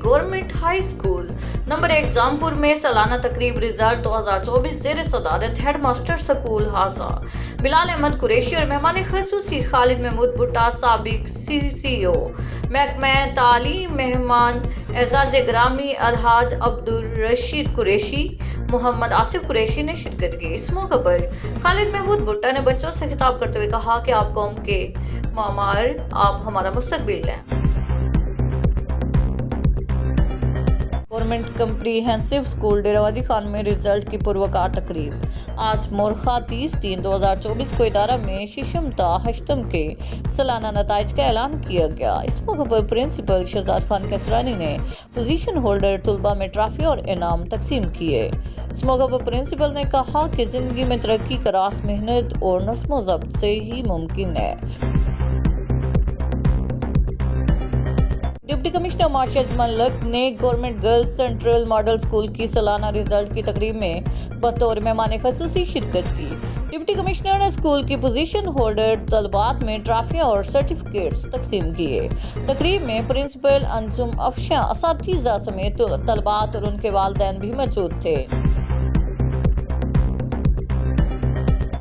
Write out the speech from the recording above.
Government high school number 1 Jampur में सालाना तकरीब रिजल्ट 2024 जेर सदारत हेड मास्टर स्कूल हाजा बिलाल अहमद कुरैशी और मेहमान खसूसी खालिद महमूद भुट्टा साबिक CCO महकमा तालीम मेहमान एजाज ग्रामी अलहाज अब्दुल रशीद कुरैशी मोहम्मद आसिफ कुरैशी ने शिरकत की। इस मौके पर खालिद महमूद भुट्टा ने बच्चों से खिताब करते हुए कहा कि आप कौम के मामार, आप हमारा मुस्तकबिल हैं। गवर्नमेंट कम्प्रीहेंसिव स्कूल डेरावादी खान में रिजल्ट की पुरवकार तकरीब आज मोरखा 30/3/2024 को इदारा में शिशमता हश्तम के सालाना नताइज का ऐलान किया गया। इस मौके पर प्रिंसिपल शहजाद खान कैसरानी ने पोजीशन होल्डर तुलबा में ट्रॉफी और इनाम तकसीम किए। इस मौके पर प्रिंसिपल ने कहा कि जिंदगी में तरक्की का रास मेहनत और नस्मो ज़ब्त से ही मुमकिन है। डिप्टी कमिश्नर मार्शल मल्लक ने government girls central model school की सालाना रिजल्ट की तकरीब में बतौर मेहमान खसूसी शिरकत की। डिप्टी कमिश्नर ने स्कूल की पोजीशन होल्डर तलबात में ट्रॉफियां और सर्टिफिकेट्स तकसीम किए। तकरीब में प्रिंसिपल अंजुम अफशा, असातिज़ा समेत तलबात और उनके वालिदैन भी मौजूद थे।